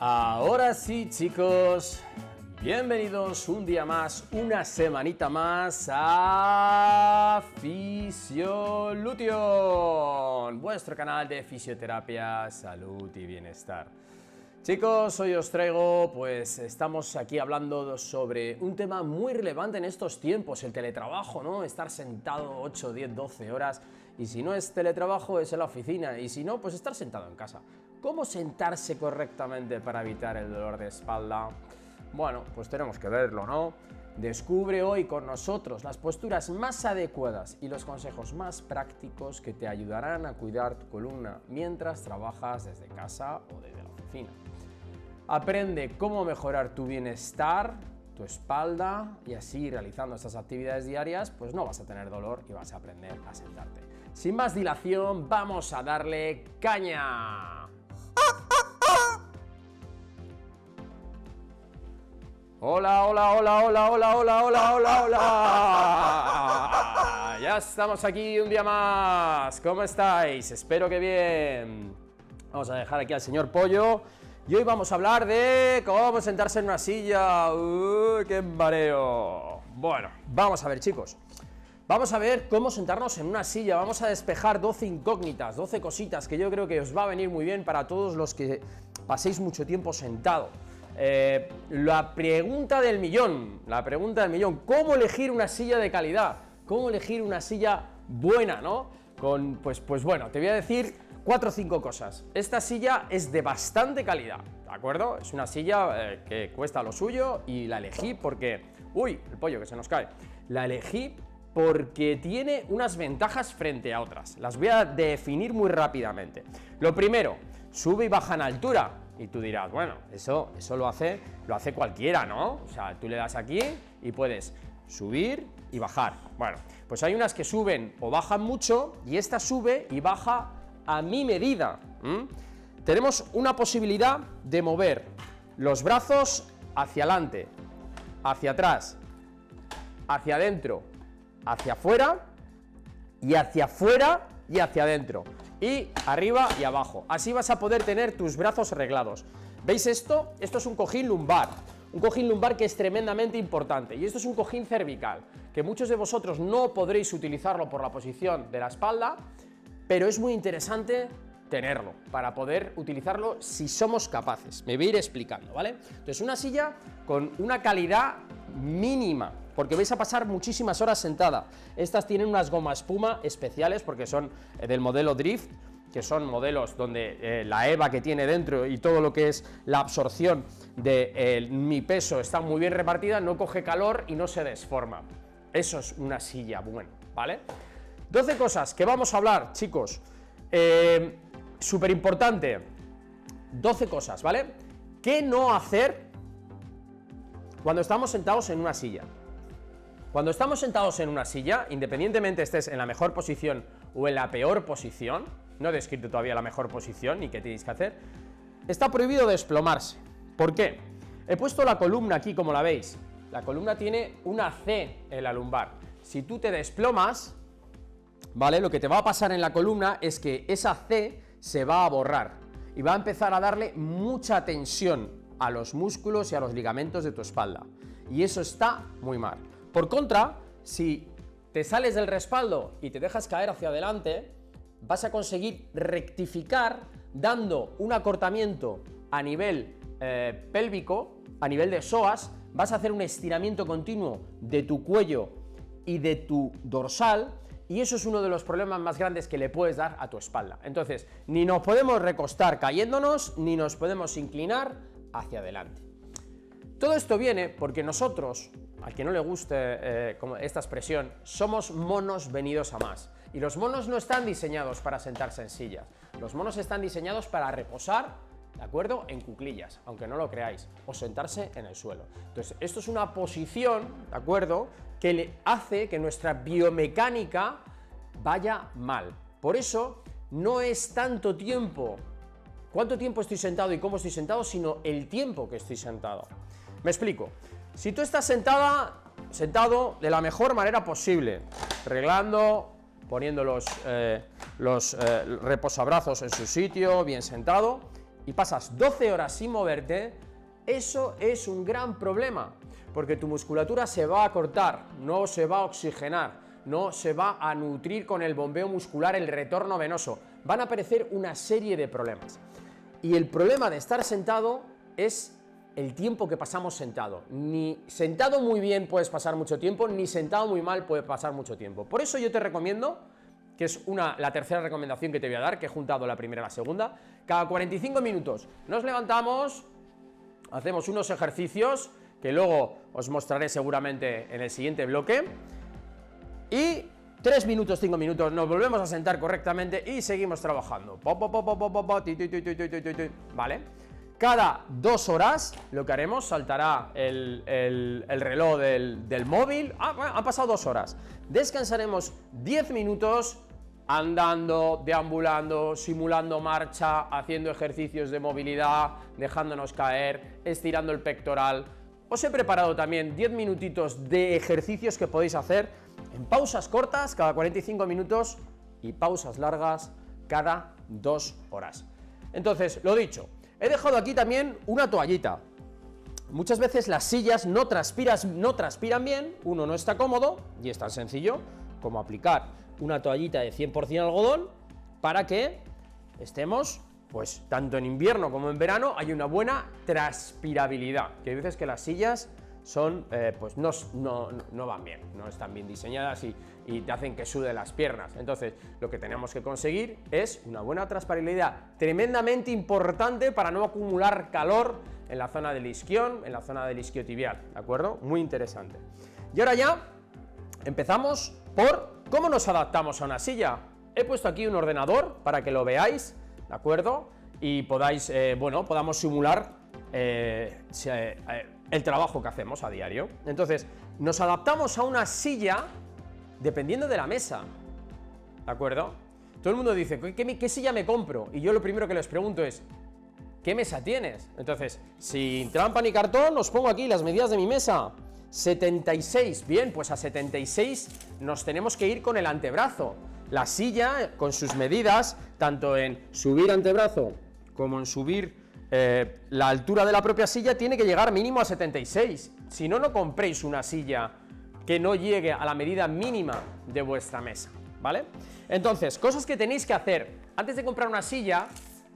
Ahora sí, chicos, bienvenidos un día más, una semanita más a Fisiolution, vuestro canal de fisioterapia, salud y bienestar. Chicos, hoy os traigo, pues estamos aquí hablando sobre un tema muy relevante en estos tiempos, el teletrabajo, ¿no? Estar sentado 8, 10, 12 horas, y si no es teletrabajo es en la oficina, y si no, pues estar sentado en casa. ¿Cómo sentarse correctamente para evitar el dolor de espalda? Bueno, pues tenemos que verlo, ¿no? Descubre hoy con nosotros las posturas más adecuadas y los consejos más prácticos que te ayudarán a cuidar tu columna mientras trabajas desde casa o desde la oficina. Aprende cómo mejorar tu bienestar, tu espalda, y así realizando estas actividades diarias pues no vas a tener dolor y vas a aprender a sentarte. Sin más dilación, vamos a darle caña. Hola, hola, hola, hola, hola, hola, hola, hola, hola. Ya estamos aquí un día más. ¿Cómo estáis? Espero que bien. Vamos a dejar aquí al señor Pollo. Y hoy vamos a hablar de cómo sentarse en una silla. ¡Uy, qué mareo! Bueno, vamos a ver, chicos. Vamos a ver cómo sentarnos en una silla. Vamos a despejar 12 incógnitas, 12 cositas que yo creo que os va a venir muy bien para todos los que paséis mucho tiempo sentado. La pregunta del millón, ¿cómo elegir una silla de calidad? ¿Cómo elegir una silla buena, no? Pues bueno, te voy a decir 4 o 5 cosas. Esta silla es de bastante calidad, ¿de acuerdo? Es una silla que cuesta lo suyo y la elegí porque... ¡Uy! El pollo que se nos cae. La elegí porque tiene unas ventajas frente a otras. Las voy a definir muy rápidamente. Lo primero, sube y baja en altura. Y tú dirás, bueno, eso lo hace cualquiera, ¿no? O sea, tú le das aquí y puedes subir y bajar. Bueno, pues hay unas que suben o bajan mucho y esta sube y baja a mi medida. Tenemos una posibilidad de mover los brazos hacia adelante, hacia atrás, hacia adentro, hacia afuera y hacia afuera y hacia adentro, y arriba y abajo. Así vas a poder tener tus brazos reglados. ¿Veis esto? Esto es un cojín lumbar que es tremendamente importante, y esto es un cojín cervical, que muchos de vosotros no podréis utilizarlo por la posición de la espalda, pero es muy interesante tenerlo, para poder utilizarlo si somos capaces. Me voy a ir explicando, ¿vale? Entonces, una silla con una calidad mínima, porque vais a pasar muchísimas horas sentada. Estas tienen unas gomas espuma especiales, porque son del modelo Drift, que son modelos donde la EVA que tiene dentro y todo lo que es la absorción de mi peso está muy bien repartida, no coge calor y no se desforma. Eso es una silla buena, ¿vale? 12 cosas que vamos a hablar, chicos. Súper importante. 12 cosas, ¿vale? ¿Qué no hacer cuando estamos sentados en una silla? Cuando estamos sentados en una silla, independientemente estés en la mejor posición o en la peor posición, no he descrito todavía la mejor posición ni qué tenéis que hacer, está prohibido desplomarse. ¿Por qué? He puesto la columna aquí, como la veis. La columna tiene una C en la lumbar. Si tú te desplomas, ¿vale? Lo que te va a pasar en la columna es que esa C se va a borrar y va a empezar a darle mucha tensión a los músculos y a los ligamentos de tu espalda, y eso está muy mal. Por contra, si te sales del respaldo y te dejas caer hacia adelante, vas a conseguir rectificar dando un acortamiento a nivel pélvico, a nivel de psoas. Vas a hacer un estiramiento continuo de tu cuello y de tu dorsal, y eso es uno de los problemas más grandes que le puedes dar a tu espalda. Entonces, ni nos podemos recostar cayéndonos, ni nos podemos inclinar hacia adelante. Todo esto viene porque nosotros, al que no le guste esta expresión, somos monos venidos a más. Y los monos no están diseñados para sentarse en sillas. Los monos están diseñados para reposar, ¿de acuerdo?, en cuclillas, aunque no lo creáis, o sentarse en el suelo. Entonces, esto es una posición, ¿de acuerdo?, que le hace que nuestra biomecánica vaya mal. Por eso, no es tanto tiempo, cuánto tiempo estoy sentado y cómo estoy sentado, sino el tiempo que estoy sentado. Me explico. Si tú estás sentado de la mejor manera posible, reglando, poniendo los reposabrazos en su sitio, bien sentado, y pasas 12 horas sin moverte, eso es un gran problema, porque tu musculatura se va a cortar, no se va a oxigenar, no se va a nutrir con el bombeo muscular, el retorno venoso. Van a aparecer una serie de problemas. Y el problema de estar sentado es el tiempo que pasamos sentado. Ni sentado muy bien puedes pasar mucho tiempo, ni sentado muy mal puedes pasar mucho tiempo. Por eso yo te recomiendo, que es la tercera recomendación que te voy a dar, que he juntado la primera y la segunda, cada 45 minutos nos levantamos, hacemos unos ejercicios que luego os mostraré seguramente en el siguiente bloque, y 3 minutos, 5 minutos nos volvemos a sentar correctamente y seguimos trabajando. ¿Vale? Cada 2 horas lo que haremos, saltará el reloj del móvil. Han pasado 2 horas. Descansaremos 10 minutos andando, deambulando, simulando marcha, haciendo ejercicios de movilidad, dejándonos caer, estirando el pectoral. Os he preparado también 10 minutitos de ejercicios que podéis hacer en pausas cortas cada 45 minutos y pausas largas cada 2 horas. Entonces, lo dicho, he dejado aquí también una toallita. Muchas veces las sillas no transpiran bien, uno no está cómodo, y es tan sencillo como aplicar una toallita de 100% algodón para que estemos, pues tanto en invierno como en verano, hay una buena transpirabilidad, que hay veces que las sillas son, pues no van bien, no están bien diseñadas y te hacen que sude las piernas. Entonces, lo que tenemos que conseguir es una buena transpirabilidad, tremendamente importante para no acumular calor en la zona del isquión, en la zona del isquiotibial, ¿de acuerdo? Muy interesante. Y ahora ya empezamos por cómo nos adaptamos a una silla. He puesto aquí un ordenador para que lo veáis, ¿de acuerdo? Y podáis, podamos simular el trabajo que hacemos a diario. Entonces, nos adaptamos a una silla dependiendo de la mesa, ¿de acuerdo? Todo el mundo dice, ¿qué silla me compro? Y yo lo primero que les pregunto es, ¿qué mesa tienes? Entonces, sin trampa ni cartón, os pongo aquí las medidas de mi mesa. 76, bien, pues a 76 nos tenemos que ir con el antebrazo. La silla, con sus medidas, tanto en subir antebrazo como en subir la altura de la propia silla, tiene que llegar mínimo a 76. Si no, no compréis una silla que no llegue a la medida mínima de vuestra mesa, ¿vale? Entonces, cosas que tenéis que hacer antes de comprar una silla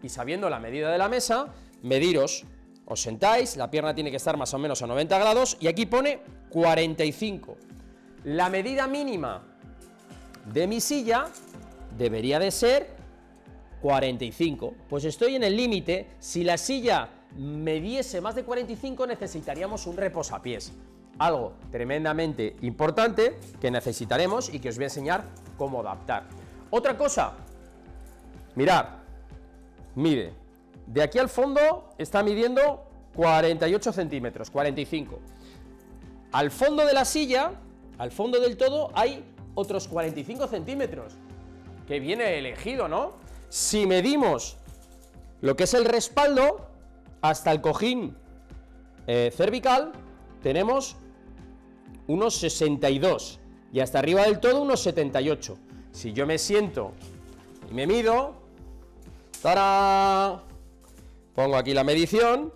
y sabiendo la medida de la mesa, mediros, os sentáis, la pierna tiene que estar más o menos a 90 grados y aquí pone 45. La medida mínima de mi silla debería de ser 45, pues estoy en el límite. Si la silla me diese más de 45 necesitaríamos un reposapiés, algo tremendamente importante que necesitaremos y que os voy a enseñar cómo adaptar. Otra cosa, mirad, mide, de aquí al fondo está midiendo 48 centímetros, 45. Al fondo de la silla, al fondo del todo, hay otros 45 centímetros, que viene elegido, ¿no? Si medimos lo que es el respaldo hasta el cojín cervical, tenemos unos 62 y hasta arriba del todo unos 78. Si yo me siento y me mido, ¡tarán!, pongo aquí la medición,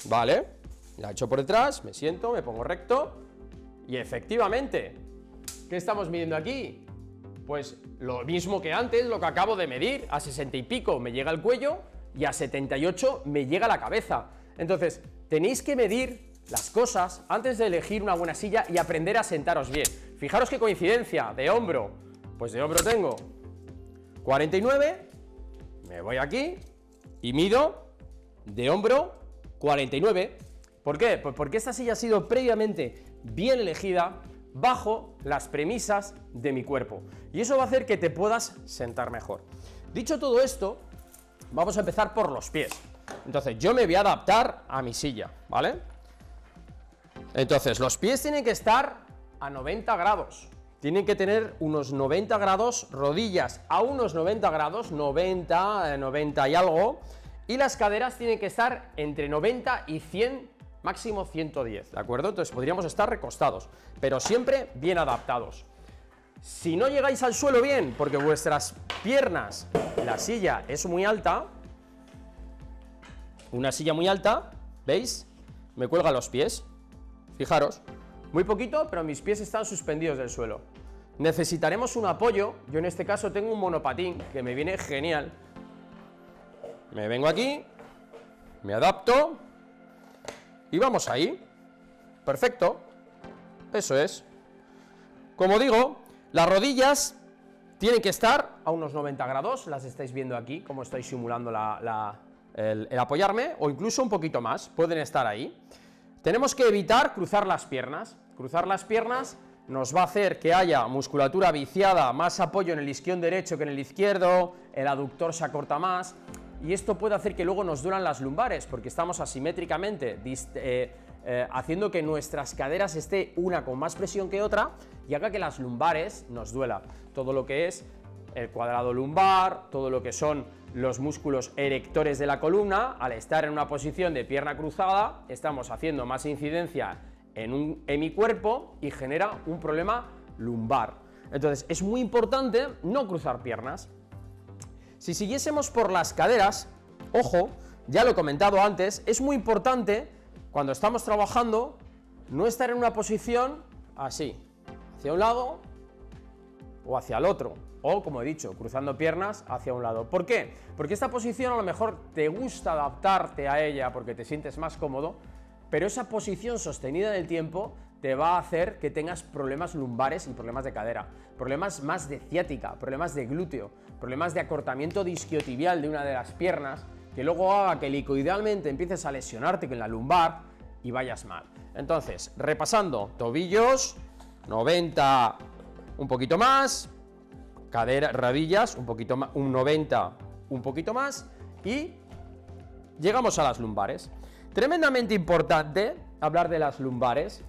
¿vale? La echo por detrás, me siento, me pongo recto y efectivamente, ¿qué estamos midiendo aquí? Pues lo mismo que antes, lo que acabo de medir. A 60 y pico me llega el cuello y a 78 me llega la cabeza. Entonces, tenéis que medir las cosas antes de elegir una buena silla y aprender a sentaros bien. Fijaros qué coincidencia, de hombro. Pues de hombro tengo 49, me voy aquí y mido de hombro 49. ¿Por qué? Pues porque esta silla ha sido previamente bien elegida bajo las premisas de mi cuerpo, y eso va a hacer que te puedas sentar mejor. Dicho todo esto, vamos a empezar por los pies. Entonces, yo me voy a adaptar a mi silla, ¿vale? Entonces, los pies tienen que estar a 90 grados, tienen que tener unos 90 grados, rodillas a unos 90 grados, 90 y algo, y las caderas tienen que estar entre 90 y 100, máximo 110, ¿de acuerdo? Entonces podríamos estar recostados, pero siempre bien adaptados. Si no llegáis al suelo bien, porque vuestras piernas, la silla es muy alta, una silla muy alta, ¿veis? Me cuelga los pies, fijaros, muy poquito, pero mis pies están suspendidos del suelo. Necesitaremos un apoyo, yo en este caso tengo un monopatín, que me viene genial. Me vengo aquí, me adapto, y vamos ahí, perfecto, eso es. Como digo, las rodillas tienen que estar a unos 90 grados, las estáis viendo aquí, como estoy simulando el apoyarme, o incluso un poquito más, pueden estar ahí. Tenemos que evitar cruzar las piernas. Cruzar las piernas nos va a hacer que haya musculatura viciada, más apoyo en el isquion derecho que en el izquierdo, el aductor se acorta más, y esto puede hacer que luego nos duelan las lumbares, porque estamos asimétricamente haciendo que nuestras caderas esté una con más presión que otra, y haga que las lumbares nos duela. Todo lo que es el cuadrado lumbar, todo lo que son los músculos erectores de la columna, al estar en una posición de pierna cruzada, estamos haciendo más incidencia en mi cuerpo y genera un problema lumbar. Entonces, es muy importante no cruzar piernas. Si siguiésemos por las caderas, ojo, ya lo he comentado antes, es muy importante, cuando estamos trabajando, no estar en una posición así, hacia un lado o hacia el otro, o como he dicho, cruzando piernas hacia un lado. ¿Por qué? Porque esta posición a lo mejor te gusta adaptarte a ella porque te sientes más cómodo, pero esa posición sostenida en el tiempo te va a hacer que tengas problemas lumbares y problemas de cadera, problemas más de ciática, problemas de glúteo, problemas de acortamiento disquiotibial de una de las piernas, que luego haga que helicoidalmente empieces a lesionarte con la lumbar y vayas mal. Entonces, repasando, tobillos, 90, un poquito más, cadera, rodillas, un poquito más, un 90, un poquito más, y llegamos a las lumbares. Tremendamente importante hablar de las lumbares,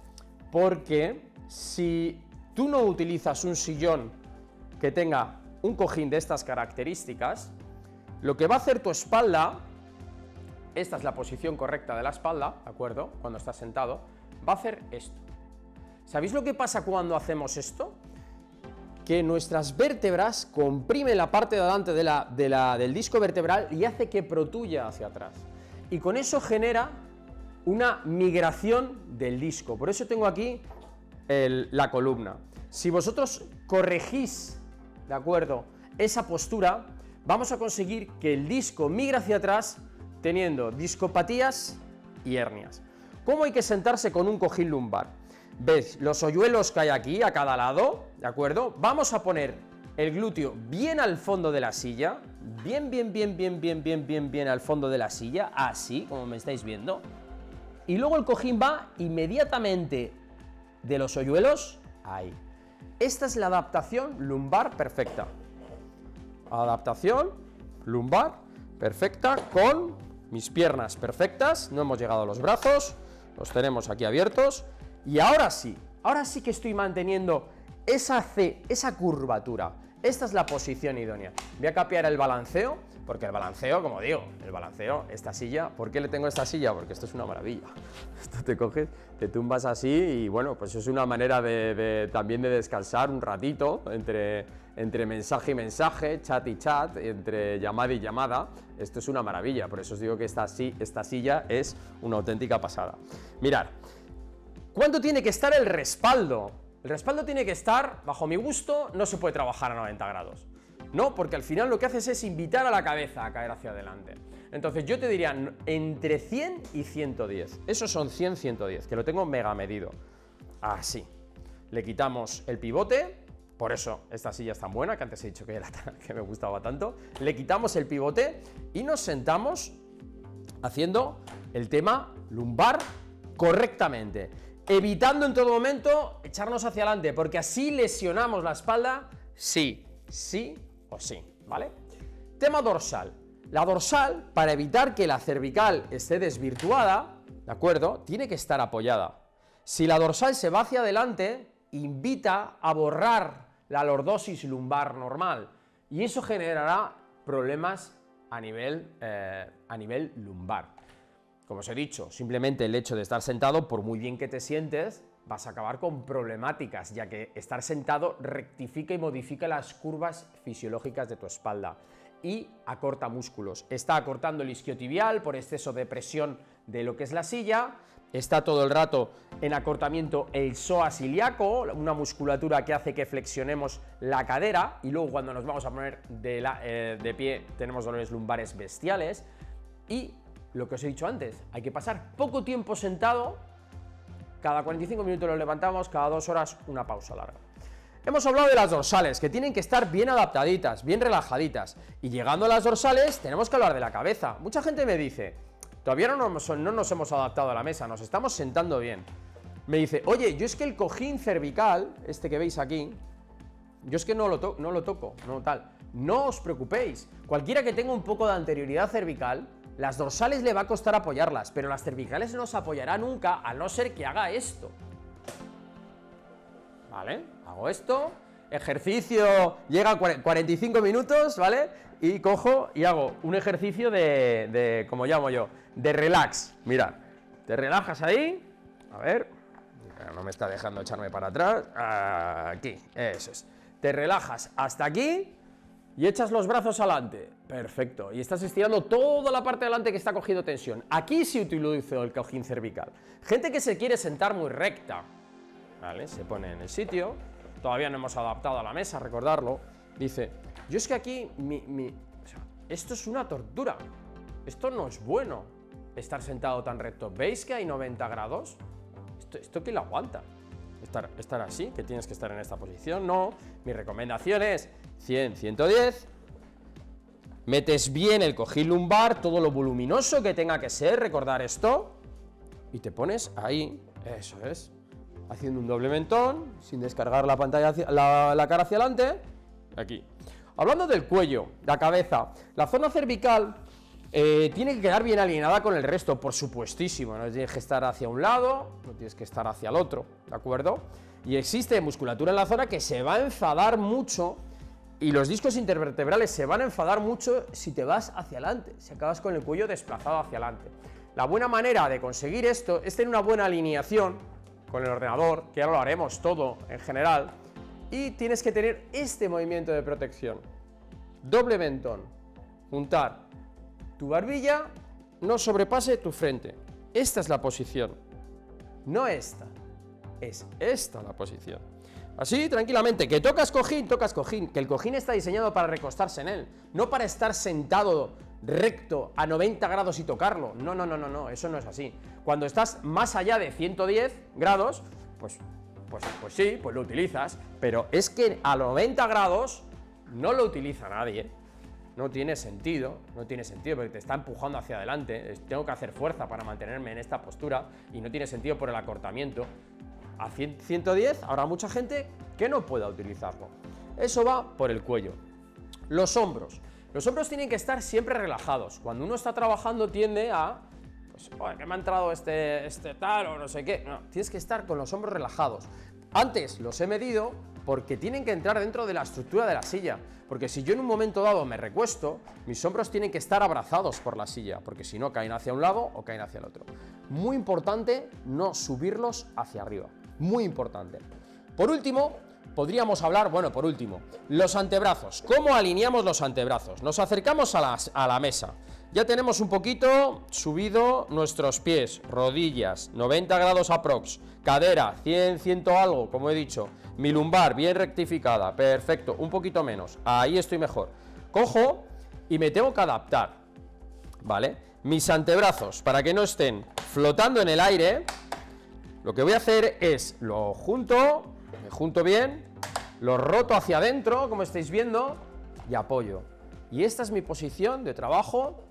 porque si tú no utilizas un sillón que tenga un cojín de estas características, lo que va a hacer tu espalda, esta es la posición correcta de la espalda, ¿de acuerdo? Cuando estás sentado, va a hacer esto. ¿Sabéis lo que pasa cuando hacemos esto? Que nuestras vértebras comprimen la parte de delante del disco vertebral y hace que protuya hacia atrás. Y con eso genera una migración del disco. Por eso tengo aquí la columna. Si vosotros corregís, ¿de acuerdo?, esa postura, vamos a conseguir que el disco migre hacia atrás teniendo discopatías y hernias. ¿Cómo hay que sentarse con un cojín lumbar? ¿Ves los hoyuelos que hay aquí a cada lado? ¿De acuerdo? Vamos a poner el glúteo bien al fondo de la silla, bien al fondo de la silla, así como me estáis viendo. Y luego el cojín va inmediatamente de los hoyuelos ahí. Esta es la adaptación lumbar perfecta. Adaptación lumbar perfecta con mis piernas perfectas. No hemos llegado a los brazos, los tenemos aquí abiertos. Y ahora sí que estoy manteniendo esa curvatura. Esta es la posición idónea. Voy a cambiar el balanceo, porque el balanceo, como digo, esta silla, ¿por qué le tengo esta silla? Porque esto es una maravilla. Esto te coges, te tumbas así y bueno, pues es una manera también de descansar un ratito entre mensaje y mensaje, chat y chat, entre llamada y llamada. Esto es una maravilla, por eso os digo que esta silla es una auténtica pasada. Mirad, ¿cuánto tiene que estar el respaldo? El respaldo tiene que estar, bajo mi gusto, no se puede trabajar a 90 grados. No, porque al final lo que haces es invitar a la cabeza a caer hacia adelante. Entonces yo te diría entre 100 y 110. Esos son 100, 110, que lo tengo mega medido. Así. Le quitamos el pivote, por eso esta silla es tan buena, que antes he dicho que me gustaba tanto. Le quitamos el pivote y nos sentamos haciendo el tema lumbar correctamente, evitando en todo momento echarnos hacia adelante, porque así lesionamos la espalda, sí o sí, ¿vale? Tema dorsal. La dorsal, para evitar que la cervical esté desvirtuada, ¿de acuerdo?, tiene que estar apoyada. Si la dorsal se va hacia adelante, invita a borrar la lordosis lumbar normal, y eso generará problemas a nivel lumbar. Como os he dicho, simplemente el hecho de estar sentado, por muy bien que te sientes, vas a acabar con problemáticas, ya que estar sentado rectifica y modifica las curvas fisiológicas de tu espalda. y acorta músculos. Está acortando el isquiotibial por exceso de presión de lo que es la silla, está todo el rato en acortamiento el psoas ilíaco, una musculatura que hace que flexionemos la cadera y luego cuando nos vamos a poner de pie tenemos dolores lumbares bestiales. Y lo que os he dicho antes, hay que pasar poco tiempo sentado, cada 45 minutos lo levantamos, cada 2 horas una pausa larga. Hemos hablado de las dorsales, que tienen que estar bien adaptaditas, bien relajaditas, y llegando a las dorsales tenemos que hablar de la cabeza. Mucha gente me dice, todavía no nos hemos adaptado a la mesa, nos estamos sentando bien. Me dice, oye, yo es que el cojín cervical, este que veis aquí, yo es que no lo toco, no tal. No os preocupéis, cualquiera que tenga un poco de anterioridad cervical, las dorsales le va a costar apoyarlas, pero las cervicales no se apoyará nunca, a no ser que haga esto. ¿Vale? Hago esto, ejercicio, llega a 45 minutos, ¿vale? Y cojo y hago un ejercicio como llamo yo, de relax. Mirad, te relajas ahí, a ver, no me está dejando echarme para atrás, aquí, eso es. Te relajas hasta aquí y echas los brazos adelante, perfecto, y estás estirando toda la parte de adelante que está cogiendo tensión. Aquí sí utilizo el cojín cervical. Gente que se quiere sentar muy recta, ¿vale? Se pone en el sitio, todavía no hemos adaptado a la mesa, recordarlo, dice, yo es que aquí, o sea, esto es una tortura, esto no es bueno, estar sentado tan recto. ¿Veis que hay 90 grados? ¿Esto quién lo aguanta? Estar así, que tienes que estar en esta posición, no. Mi recomendación es 100, 110, metes bien el cojín lumbar, todo lo voluminoso que tenga que ser, recordar esto, y te pones ahí, eso es, haciendo un doble mentón, sin descargar la pantalla, la cara hacia adelante, aquí. Hablando del cuello, la cabeza, la zona cervical tiene que quedar bien alineada con el resto, por supuestísimo, no tienes que estar hacia un lado, no tienes que estar hacia el otro, ¿de acuerdo? Y existe musculatura en la zona que se va a enfadar mucho, y los discos intervertebrales se van a enfadar mucho si te vas hacia adelante, si acabas con el cuello desplazado hacia adelante. La buena manera de conseguir esto es tener una buena alineación con el ordenador, que ahora lo haremos todo en general, y tienes que tener este movimiento de protección. Doble mentón, juntar tu barbilla, no sobrepase tu frente. Esta es la posición, no esta, es esta la posición. Así, tranquilamente, que tocas cojín, que el cojín está diseñado para recostarse en él, no para estar sentado recto a 90 grados y tocarlo. No, eso no es así. Cuando estás más allá de 110 grados, pues sí, pues lo utilizas, pero es que a 90 grados no lo utiliza nadie. No tiene sentido porque te está empujando hacia adelante, tengo que hacer fuerza para mantenerme en esta postura y no tiene sentido por el acortamiento. A 110 habrá mucha gente que no pueda utilizarlo. Eso va por el cuello. Los hombros tienen que estar siempre relajados. Cuando uno está trabajando tiende a, pues, que me ha entrado este tal o no sé qué. No, tienes que estar con los hombros relajados. Antes los he medido porque tienen que entrar dentro de la estructura de la silla. Porque si yo en un momento dado me recuesto, mis hombros tienen que estar abrazados por la silla, porque si no caen hacia un lado o caen hacia el otro. Muy importante no subirlos hacia arriba. Muy importante. Por último, podríamos hablar, los antebrazos. ¿Cómo alineamos los antebrazos? Nos acercamos a la mesa. Ya tenemos un poquito subido nuestros pies, rodillas, 90 grados aprox, cadera, 100, 100 algo, como he dicho, mi lumbar bien rectificada, perfecto, un poquito menos, ahí estoy mejor. Cojo y me tengo que adaptar, ¿vale? Mis antebrazos, para que no estén flotando en el aire, lo que voy a hacer es, lo junto, me junto bien, lo roto hacia adentro, como estáis viendo, y apoyo. Y esta es mi posición de trabajo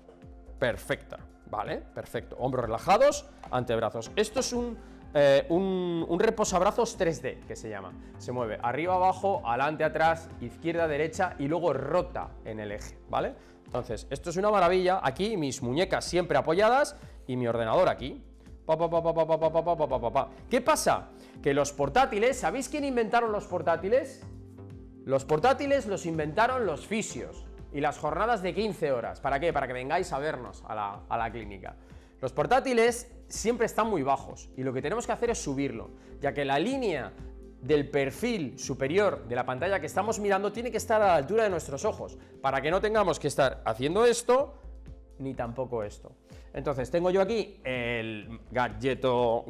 perfecta, ¿vale? Perfecto. Hombros relajados, antebrazos. Esto es un reposabrazos 3D, que se llama. Se mueve arriba, abajo, adelante, atrás, izquierda, derecha y luego rota en el eje, ¿vale? Entonces, esto es una maravilla. Aquí mis muñecas siempre apoyadas y mi ordenador aquí. ¿Qué pasa? Que los portátiles, ¿sabéis quién inventaron los portátiles? Los portátiles los inventaron los fisios y las jornadas de 15 horas. ¿Para qué? Para que vengáis a vernos a la clínica. Los portátiles siempre están muy bajos y lo que tenemos que hacer es subirlo, ya que la línea del perfil superior de la pantalla que estamos mirando tiene que estar a la altura de nuestros ojos, para que no tengamos que estar haciendo esto, ni tampoco esto. Entonces tengo yo aquí el gadgeto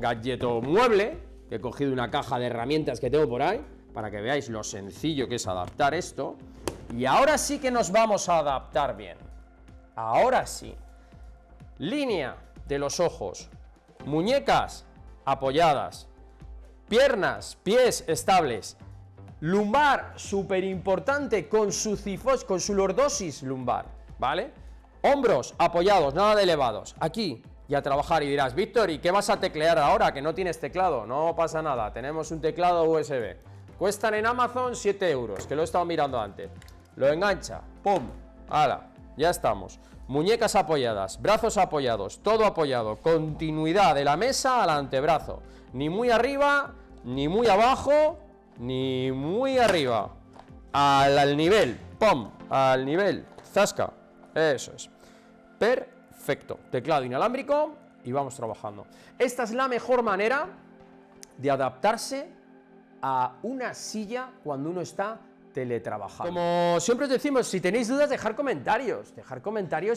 mueble, que he cogido una caja de herramientas que tengo por ahí, para que veáis lo sencillo que es adaptar esto, y ahora sí que nos vamos a adaptar bien. Ahora sí. Línea de los ojos, muñecas apoyadas, piernas, pies estables, lumbar súper importante con su lordosis lumbar, ¿vale? Hombros apoyados, nada de elevados, aquí, y a trabajar. Y dirás, Víctor, ¿y qué vas a teclear ahora que no tienes teclado? No pasa nada, tenemos un teclado USB, cuestan en Amazon 7 euros, que lo he estado mirando antes, lo engancha, pum, hala, ya estamos. Muñecas apoyadas, brazos apoyados, todo apoyado, continuidad de la mesa al antebrazo, ni muy arriba, ni muy abajo, ni muy arriba, al nivel, pum, al nivel, zasca, eso es, perfecto, teclado inalámbrico y vamos trabajando. Esta es la mejor manera de adaptarse a una silla cuando uno está teletrabajando. Como siempre os decimos, si tenéis dudas, dejar comentarios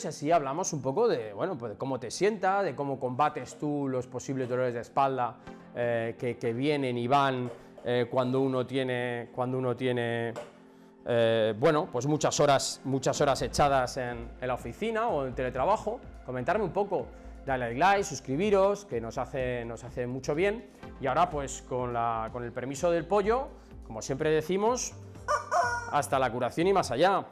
y así hablamos un poco de, bueno, pues de cómo te sienta, de cómo combates tú los posibles dolores de espalda que vienen y van cuando uno tiene bueno, pues muchas horas echadas en la oficina o en teletrabajo. Comentarme un poco, darle al like, suscribiros, que nos hace mucho bien. Y ahora pues con el permiso del pollo, como siempre decimos, hasta la curación y más allá.